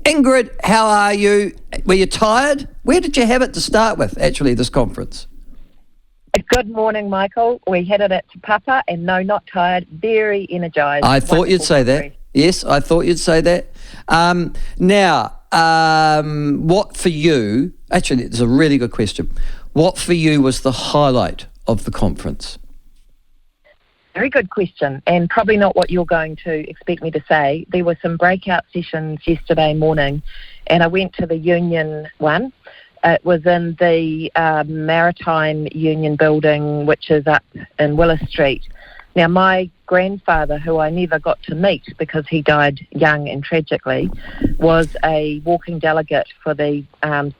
Ingrid, how are you? Were you tired? Where did you have it to start with, actually, this conference? Good morning, Michael. We headed it to Papa, and no, not tired, very energised. I thought you'd say that. Yes, I thought you'd say that. Now, what for you, actually, it's a really good question. What for you was the highlight of the conference? Very good question, and probably not what you're going to expect me to say. There were some breakout sessions yesterday morning, and I went to the union one. It was in the Maritime Union building, which is up in Willis Street. Now, my grandfather, who I never got to meet because he died young and tragically, was a walking delegate for the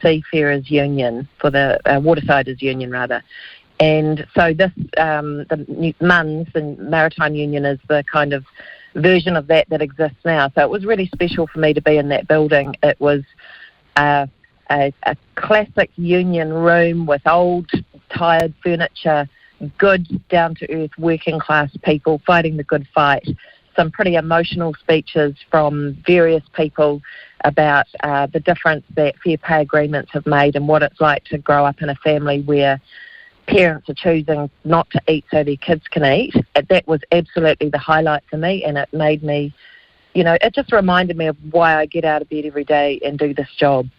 Seafarers Union, for the Watersiders Union, rather. And so this, the MUNS, the Maritime Union, is the kind of version of that exists now. So it was really special for me to be in that building. It was a classic union room with old, tired furniture, good, down-to-earth, working-class people fighting the good fight. Some pretty emotional speeches from various people about the difference that fair pay agreements have made and what it's like to grow up in a family where parents are choosing not to eat so their kids can eat. That was absolutely the highlight for me, and it made me, it just reminded me of why I get out of bed every day and do this job.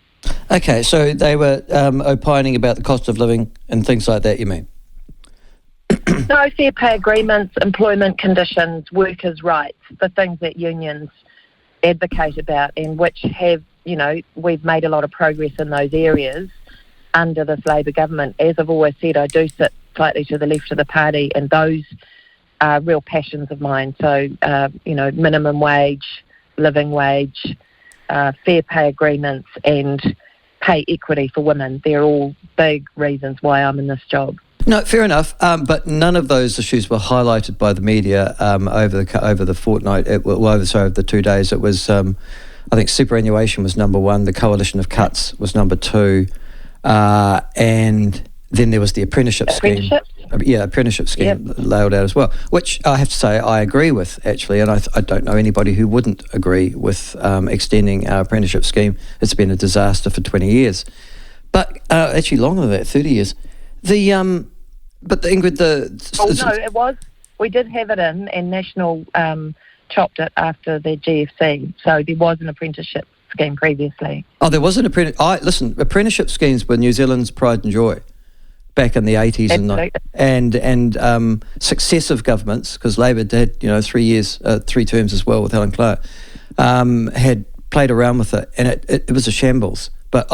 Okay, so they were opining about the cost of living and things like that, you mean? No, fair pay agreements, employment conditions, workers' rights, the things that unions advocate about, and which have, we've made a lot of progress in those areas under this Labour government. As I've always said, I do sit slightly to the left of the party, and those are real passions of mine. So, minimum wage, living wage, fair pay agreements, and pay equity for women. They're all big reasons why I'm in this job. No, fair enough. But none of those issues were highlighted by the media over the fortnight. Over the 2 days. It was, I think, superannuation was number one. The coalition of cuts was number two. And then there was the apprenticeship scheme. Yeah, apprenticeship scheme laid out as well, which I have to say I agree with, actually, and I don't know anybody who wouldn't agree with extending our apprenticeship scheme. It's been a disaster for 20 years. But actually longer than that, 30 years. Ingrid, it was. We did have it in, and National chopped it after the GFC, so there was an apprenticeship scheme previously. Oh, there was an apprenticeship schemes were New Zealand's pride and joy back in the 80s and successive governments, because Labour did 3 terms as well with Helen Clark, had played around with it, and it was a shambles. But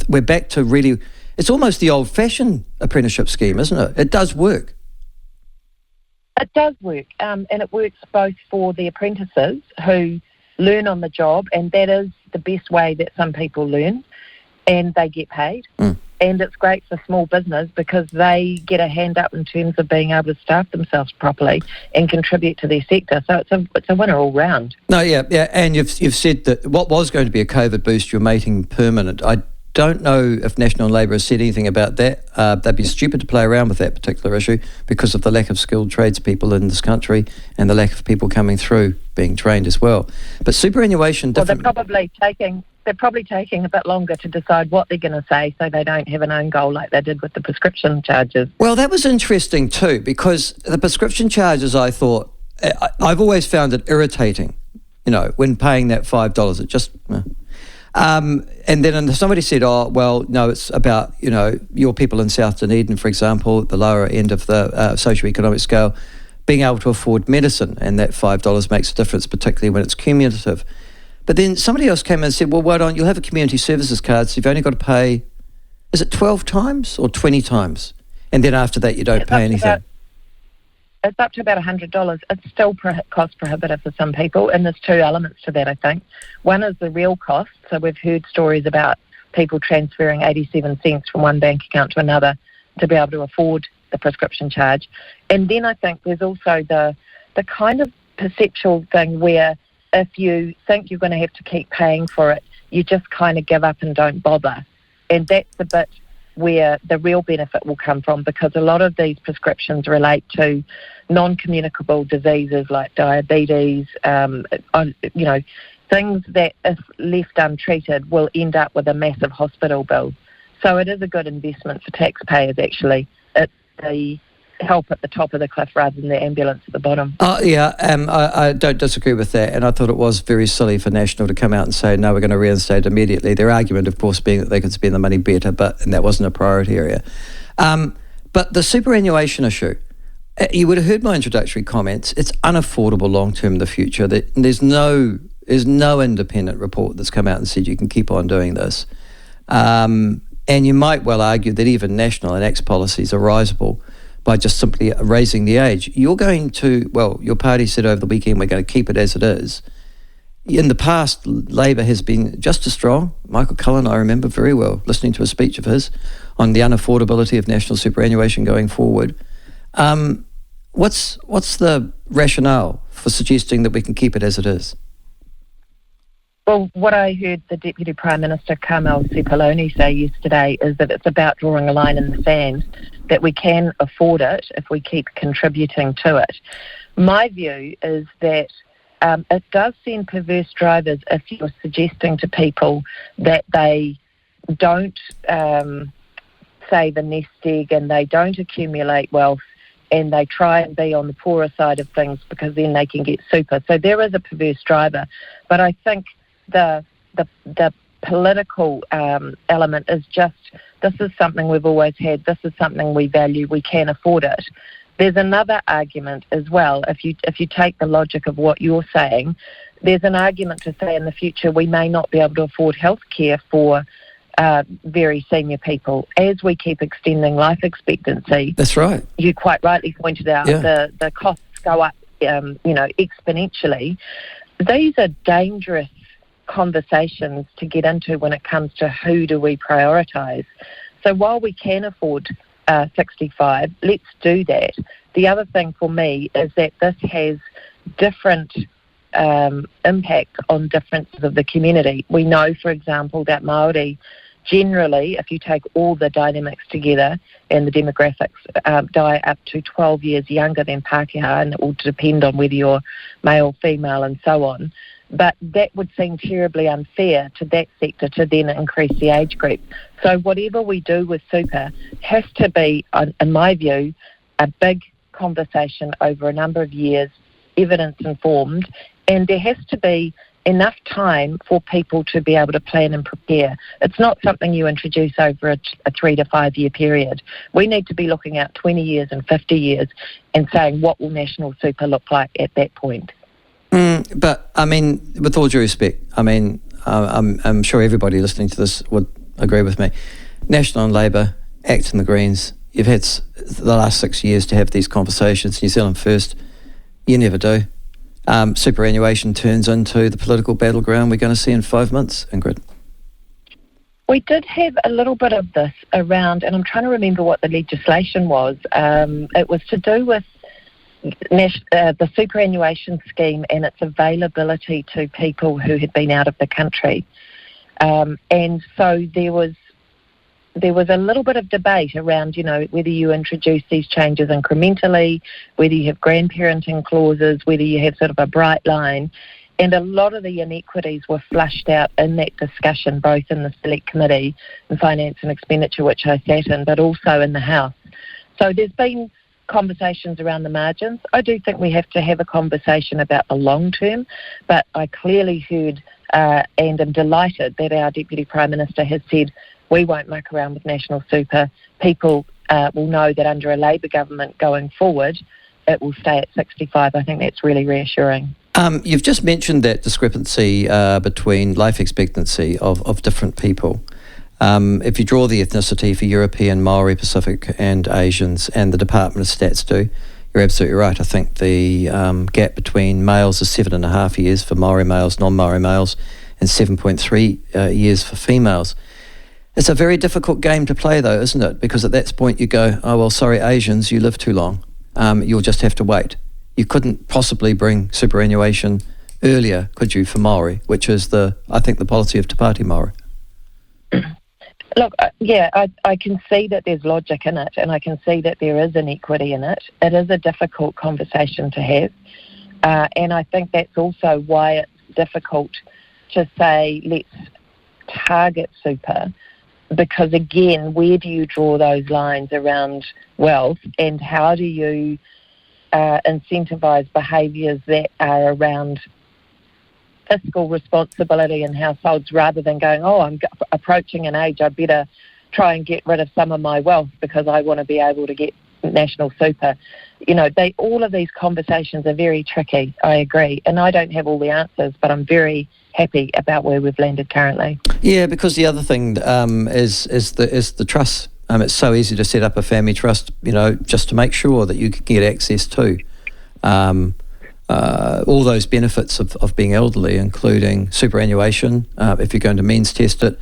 we're back to really, it's almost the old-fashioned apprenticeship scheme, isn't it? It does work. It does work, and it works both for the apprentices who learn on the job, and that is the best way that some people learn, and they get paid. And it's great for small business because they get a hand up in terms of being able to staff themselves properly and contribute to their sector. So it's a winner all round. No, yeah, and you've said that what was going to be a COVID boost, you're making permanent. I don't know if National Labour has said anything about that. They'd be stupid to play around with that particular issue because of the lack of skilled tradespeople in this country and the lack of people coming through being trained as well. But superannuation... Well, they're probably taking a bit longer to decide what they're going to say so they don't have an own goal like they did with the prescription charges. Well, that was interesting too, because the prescription charges, I thought, I've always found it irritating, when paying that $5. It just... and then somebody said, oh, well, no, it's about, your people in South Dunedin, for example, the lower end of the socioeconomic scale, being able to afford medicine, and that $5 makes a difference, particularly when it's cumulative. But then somebody else came in and said, well, why don't you have a community services card, so you've only got to pay, is it 12 times or 20 times? And then after that, you don't pay anything. It's up to about $100. It's still cost prohibitive for some people, and there's two elements to that, I think. One is the real cost. So we've heard stories about people transferring 87 cents from one bank account to another to be able to afford the prescription charge. And then I think there's also the kind of perceptual thing where if you think you're going to have to keep paying for it, you just kind of give up and don't bother. And that's the bit where the real benefit will come from, because a lot of these prescriptions relate to non-communicable diseases like diabetes, things that, if left untreated, will end up with a massive hospital bill. So it is a good investment for taxpayers, actually. It's the help at the top of the cliff rather than the ambulance at the bottom. I don't disagree with that, and I thought it was very silly for National to come out and say, no, we're going to reinstate immediately. Their argument, of course, being that they could spend the money better, and that wasn't a priority area. But the superannuation issue, you would have heard my introductory comments. It's unaffordable long-term in the future. There's no independent report that's come out and said you can keep on doing this. And you might well argue that even National and ACT's policies are risable by just simply raising the age. Your party said over the weekend we're going to keep it as it is. In the past, Labor has been just as strong. Michael Cullen, I remember very well listening to a speech of his on the unaffordability of national superannuation going forward. What's the rationale for suggesting that we can keep it as it is? Well, what I heard the Deputy Prime Minister, Carmel Sepuloni, say yesterday is that it's about drawing a line in the sand, that we can afford it if we keep contributing to it. My view is that it does send perverse drivers if you're suggesting to people that they don't say the nest egg and they don't accumulate wealth and they try and be on the poorer side of things because then they can get super. So there is a perverse driver. But I think the political element is just, this is something we've always had, this is something we value, we can afford it. There's another argument as well, if you take the logic of what you're saying, there's an argument to say in the future we may not be able to afford health care for very senior people as we keep extending life expectancy. That's right. You quite rightly pointed out the costs go up exponentially. These are dangerous conversations to get into when it comes to who do we prioritise. So while we can afford 65, let's do that. The other thing for me is that this has different impact on differences of the community. We know, for example, that Māori generally, if you take all the dynamics together and the demographics, die up to 12 years younger than Pākehā, and it will depend on whether you're male, female and so on. But that would seem terribly unfair to that sector to then increase the age group. So whatever we do with super has to be, in my view, a big conversation over a number of years, evidence-informed, and there has to be enough time for people to be able to plan and prepare. It's not something you introduce over a 3 to 5 year period. We need to be looking at 20 years and 50 years and saying what will national super look like at that point. But, I mean, with all due respect, I mean, I'm sure everybody listening to this would agree with me. National and Labour, ACT and the Greens, you've had the last 6 years to have these conversations. New Zealand First, you never do. Superannuation turns into the political battleground we're going to see in 5 months, Ingrid. We did have a little bit of this around, and I'm trying to remember what the legislation was. It was to do with the superannuation scheme and its availability to people who had been out of the country. And so there was a little bit of debate around, whether you introduce these changes incrementally, whether you have grandparenting clauses, whether you have sort of a bright line. And a lot of the inequities were flushed out in that discussion, both in the Select Committee in Finance and Expenditure, which I sat in, but also in the House. So there's been conversations around the margins. I do think we have to have a conversation about the long term, but I clearly heard and am delighted that our Deputy Prime Minister has said we won't muck around with national super. People will know that under a Labour government going forward, it will stay at 65. I think that's really reassuring. You've just mentioned that discrepancy between life expectancy of different people. If you draw the ethnicity for European, Maori, Pacific and Asians, and the Department of Stats do, you're absolutely right. I think the gap between males is 7.5 years for Maori males, non-Maori males, and 7.3 years for females. It's a very difficult game to play, though, isn't it? Because at that point you go, oh, well, sorry, Asians, you live too long. You'll just have to wait. You couldn't possibly bring superannuation earlier, could you, for Maori, which is, I think, the policy of Te Pāti Maori. Look, I can see that there's logic in it, and I can see that there is inequity in it. It is a difficult conversation to have, and I think that's also why it's difficult to say let's target super, because again, where do you draw those lines around wealth, and how do you incentivise behaviours that are around fiscal responsibility in households, rather than going, I'm approaching an age, I better try and get rid of some of my wealth because I want to be able to get national super. All of these conversations are very tricky, I agree, and I don't have all the answers, but I'm very happy about where we've landed currently. Yeah, because the other thing is the trust. It's so easy to set up a family trust, just to make sure that you can get access to all those benefits of being elderly, including superannuation, if you're going to means test it.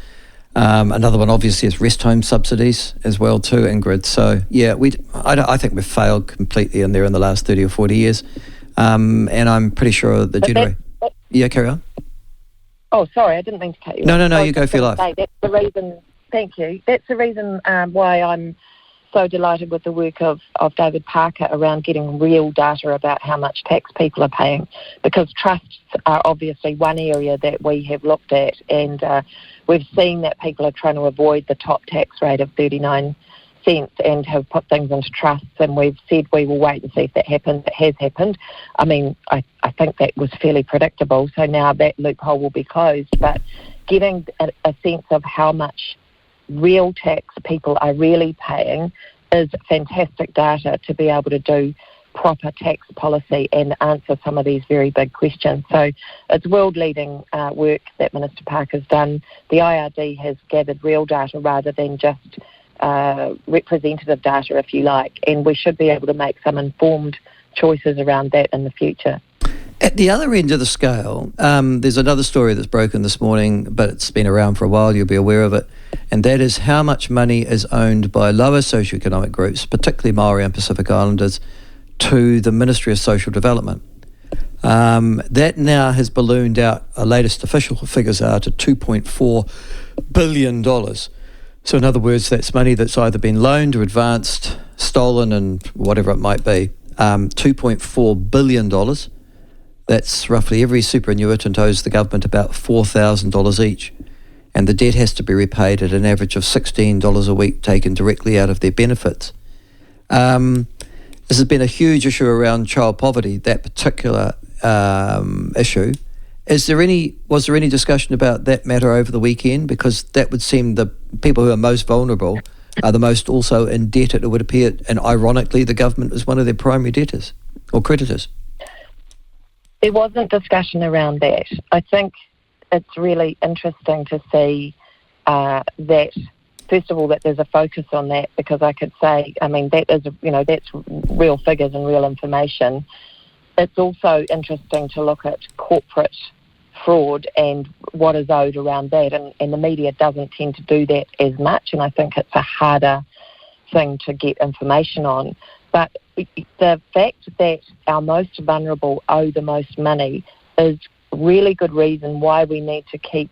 Another one, obviously, is rest home subsidies as well too, Ingrid. So, yeah, I think we've failed completely in there in the last 30 or 40 years. And I'm pretty sure the generation... Yeah, carry on. Oh, sorry, I didn't mean to cut you off. No, you go for your life. That's the reason... Thank you. That's the reason why I'm so delighted with the work of David Parker around getting real data about how much tax people are paying, because trusts are obviously one area that we have looked at, and we've seen that people are trying to avoid the top tax rate of 39 cents and have put things into trusts, and we've said we will wait and see if that happens. It has happened. I mean, I think that was fairly predictable, so now that loophole will be closed, but getting a sense of how much real tax people are really paying is fantastic data to be able to do proper tax policy and answer some of these very big questions. So it's world-leading work that Minister Parker's done. The IRD has gathered real data rather than just representative data, if you like, and we should be able to make some informed choices around that in the future. At the other end of the scale, there's another story that's broken this morning, but it's been around for a while, you'll be aware of it, and that is how much money is owned by lower socioeconomic groups, particularly Maori and Pacific Islanders, to the Ministry of Social Development. That now has ballooned out, our latest official figures are, to $2.4 billion. So in other words, that's money that's either been loaned or advanced, stolen, and whatever it might be. $2.4 billion. That's roughly every superannuitant owes the government about $4,000 each, and the debt has to be repaid at an average of $16 a week taken directly out of their benefits. This has been a huge issue around child poverty, that particular issue. Was there any discussion about that matter over the weekend? Because that would seem the people who are most vulnerable are the most also indebted, it would appear, and ironically the government was one of their primary debtors or creditors. There wasn't discussion around that. I think it's really interesting to see that, first of all, that there's a focus on that, because I could say, I mean, that is, that's real figures and real information. It's also interesting to look at corporate fraud and what is owed around that, and the media doesn't tend to do that as much, and I think it's a harder thing to get information on. But the fact that our most vulnerable owe the most money is really good reason why we need to keep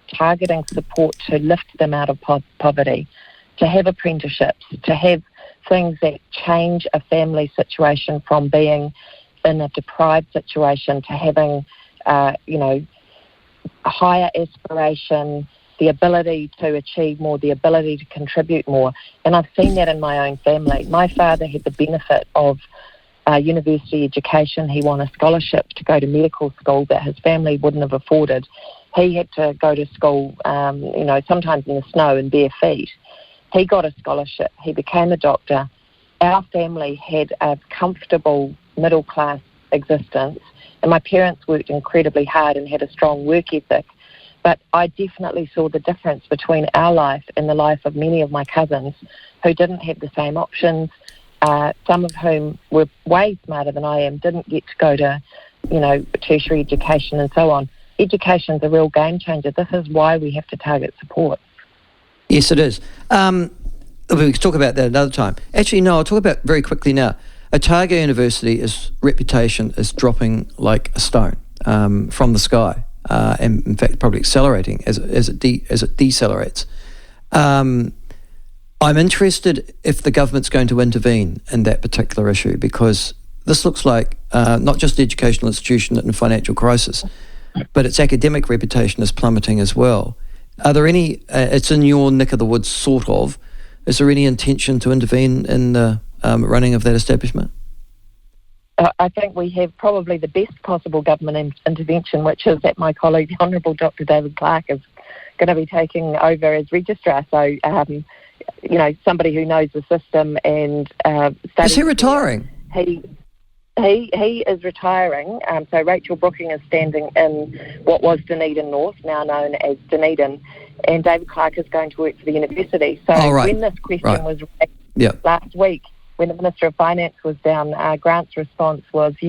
targeting support to lift them out of poverty, to have apprenticeships, to have things that change a family situation from being in a deprived situation to having, a higher aspiration, the ability to achieve more, the ability to contribute more. And I've seen that in my own family. My father had the benefit of university education. He won a scholarship to go to medical school that his family wouldn't have afforded. He had to go to school, sometimes in the snow in bare feet. He got a scholarship. He became a doctor. Our family had a comfortable middle-class existence, and my parents worked incredibly hard and had a strong work ethic. But I definitely saw the difference between our life and the life of many of my cousins who didn't have the same options, some of whom were way smarter than I am, didn't get to go to, tertiary education and so on. Education's a real game changer. This is why we have to target support. Yes, it is. We can talk about that another time. Actually, no, I'll talk about very quickly now. Otago University's reputation is dropping like a stone from the sky. And in fact, probably accelerating as it decelerates. I'm interested if the government's going to intervene in that particular issue, because this looks like not just the educational institution in a financial crisis, but its academic reputation is plummeting as well. Are there any, it's in your neck of the woods sort of, is there any intention to intervene in the running of that establishment? I think we have probably the best possible government intervention, which is that my colleague, the Honourable Dr. David Clark, is going to be taking over as registrar. So, somebody who knows the system and is he retiring? He is retiring. So Rachel Brooking is standing in what was Dunedin North, now known as Dunedin, and David Clark is going to work for the university. So when this question was raised last week, when the Minister of Finance was down, Grant's response was, Do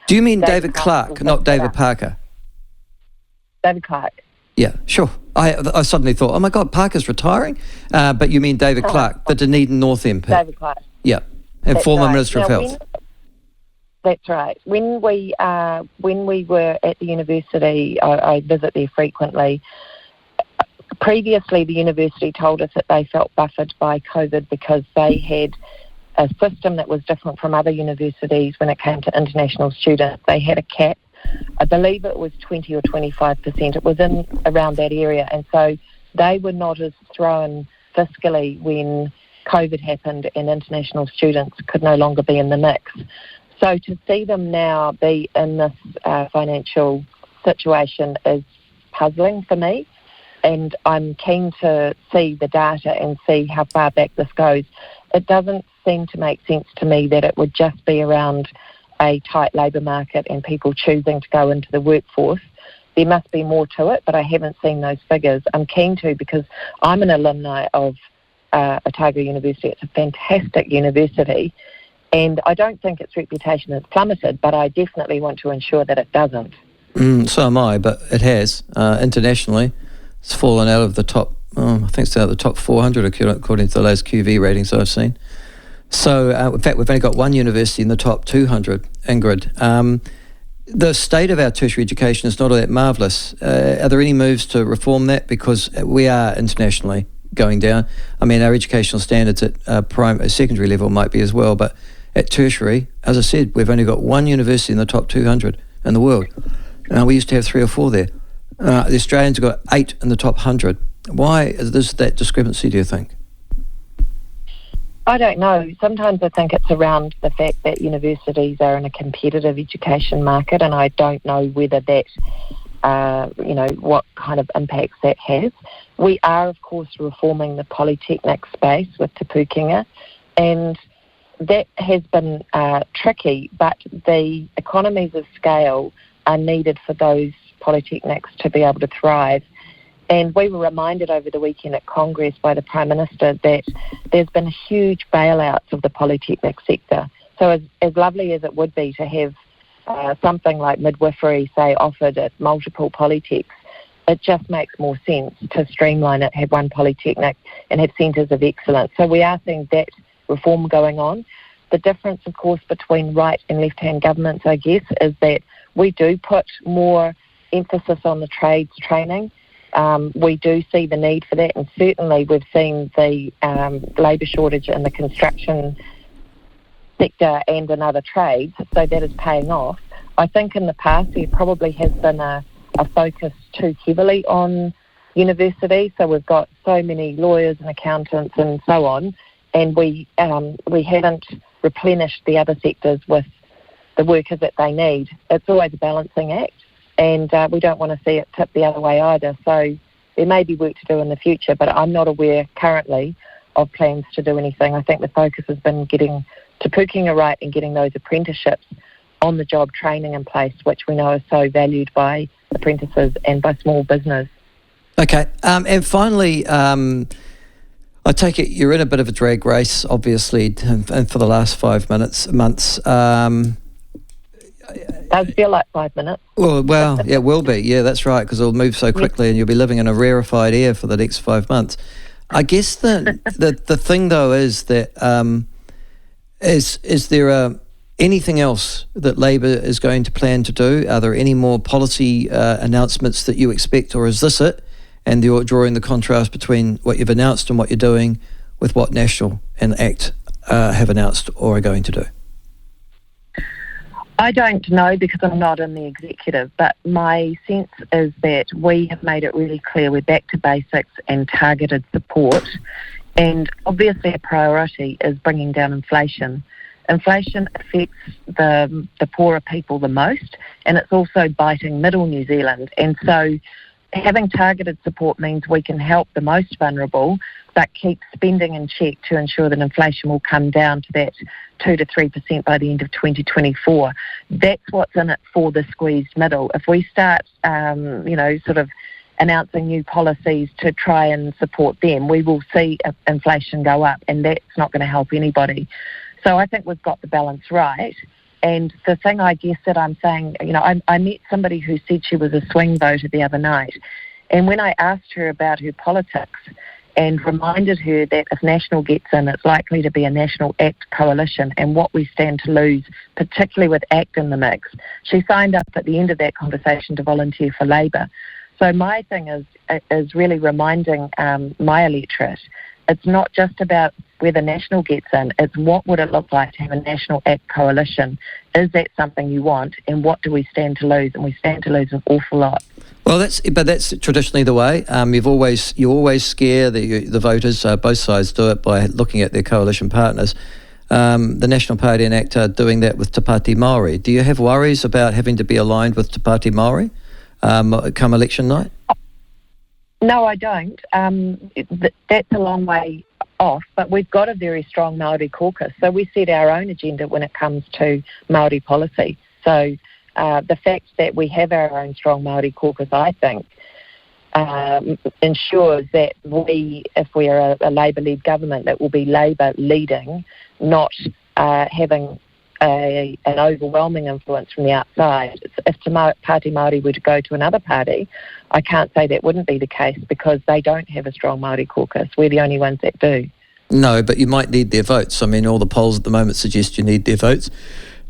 you mean David Clark, not David Parker? David Clark. Yeah, sure. I suddenly thought, oh my God, Parker's retiring? But you mean David Clark, the Dunedin North MP? David Clark. Yeah, and That's former right. Minister of Health. That's right. When we were at the university, I visit there frequently. Previously, the university told us that they felt buffered by COVID because they had a system that was different from other universities when it came to international students. They had a cap. I believe it was 20 or 25%. It was in around that area. And so they were not as thrown fiscally when COVID happened and international students could no longer be in the mix. So to see them now be in this financial situation is puzzling for me. And I'm keen to see the data and see how far back this goes. It doesn't seem to make sense to me that it would just be around a tight labour market and people choosing to go into the workforce. There must be more to it, but I haven't seen those figures. I'm keen to because I'm an alumni of Otago University. It's a fantastic university, and I don't think its reputation has plummeted, but I definitely want to ensure that it doesn't. So am I, but it has. Internationally, it's fallen out of the top, I think it's out of the top 400 according to the latest QV ratings I've seen. So, in fact, we've only got one university in the top 200, Ingrid. The state of our tertiary education is not all that marvellous. Are there any moves to reform that? Because we are internationally going down. I mean, our educational standards at secondary level might be as well, but at tertiary, as I said, we've only got one university in the top 200 in the world. We used to have 3 or 4 there. The Australians have got 8 in the top 100. Why is this that discrepancy, do you think? I don't know. Sometimes I think it's around the fact that universities are in a competitive education market, and I don't know whether that, what kind of impacts that has. We are, of course, reforming the polytechnic space with Te Pukenga, and that has been tricky, but the economies of scale are needed for those polytechnics to be able to thrive. And we were reminded over the weekend at Congress by the Prime Minister that there's been huge bailouts of the polytechnic sector. So as lovely as it would be to have something like midwifery, say, offered at multiple polytechs, it just makes more sense to streamline it, have one polytechnic and have centres of excellence. So we are seeing that reform going on. The difference, of course, between right and left-hand governments, I guess, is that we do put more emphasis on the trades training. We do see the need for that, and certainly we've seen the labour shortage in the construction sector and in other trades, so that is paying off. I think in the past there probably has been a focus too heavily on university, so we've got so many lawyers and accountants and so on, and we haven't replenished the other sectors with the workers that they need. It's always a balancing act. And we don't want to see it tip the other way either. So there may be work to do in the future, but I'm not aware currently of plans to do anything. I think the focus has been getting Te Pukenga right and getting those apprenticeships on the job training in place, which we know is so valued by apprentices and by small business. Okay. And finally, I take it you're in a bit of a drag race, obviously, and for the last 5 months. Does feel like 5 minutes. Well, yeah, it will be. Yeah, that's right, because it'll move so quickly and you'll be living in a rarefied air for the next 5 months. I guess the thing, though, is that is there anything else that Labor is going to plan to do? Are there any more policy announcements that you expect, or is this it? And you're drawing the contrast between what you've announced and what you're doing with what National and ACT have announced or are going to do? I don't know because I'm not in the executive, but my sense is that we have made it really clear we're back to basics and targeted support. And obviously a priority is bringing down inflation. Inflation affects the poorer people the most, and it's also biting middle New Zealand. And so having targeted support means we can help the most vulnerable, but keep spending in check to ensure that inflation will come down to that 2 to 3% by the end of 2024. That's what's in it for the squeezed middle. If we start, sort of announcing new policies to try and support them, we will see inflation go up, and that's not going to help anybody. So I think we've got the balance right. And the thing I guess that I'm saying, I met somebody who said she was a swing voter the other night. And when I asked her about her politics and reminded her that if National gets in, it's likely to be a National ACT coalition and what we stand to lose, particularly with ACT in the mix, she signed up at the end of that conversation to volunteer for Labour. So my thing is really reminding my electorate, it's not just about whether National gets in, it's what would it look like to have a National ACT coalition. Is that something you want, and what do we stand to lose? And we stand to lose an awful lot. Well, that's traditionally the way. You always scare the voters. Both sides do it by looking at their coalition partners. The National Party and ACT are doing that with Te Pāti Māori. Do you have worries about having to be aligned with Te Pāti Māori come election night? No, I don't. That's a long way off, but we've got a very strong Māori caucus, so we set our own agenda when it comes to Māori policy. So the fact that we have our own strong Māori caucus, I think, ensures that if we are a Labour-led government, that will be Labour leading, not having an overwhelming influence from the outside. If Te Pāti Māori were to go to another party, I can't say that wouldn't be the case because they don't have a strong Māori caucus. We're the only ones that do. No, but you might need their votes. I mean, all the polls at the moment suggest you need their votes.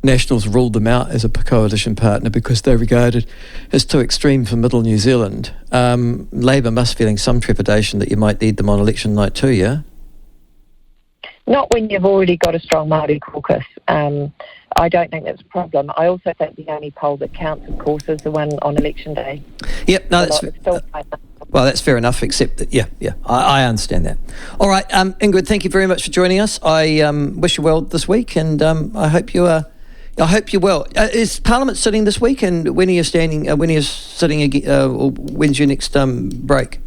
Nationals ruled them out as a coalition partner because they're regarded as too extreme for middle New Zealand. Labour must feeling some trepidation that you might need them on election night too, yeah? Not when you've already got a strong Māori caucus. I don't think that's a problem. I also think the only poll that counts, of course, is the one on election day. Yep, no, that's fair enough, except that, I understand that. All right, Ingrid, thank you very much for joining us. I wish you well this week, and I hope you're well. Is Parliament sitting this week, and when are you standing? When are you sitting again? Or when's your next break?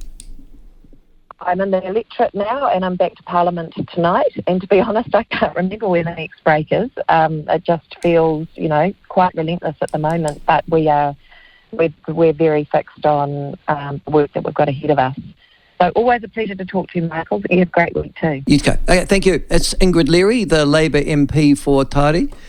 I'm in the electorate now, and I'm back to Parliament tonight. And to be honest, I can't remember when the next break is. It just feels, quite relentless at the moment. But we're very fixed on the work that we've got ahead of us. So always a pleasure to talk to you, Michael. You have a great week too. Okay, thank you. It's Ingrid Leary, the Labour MP for Taieri.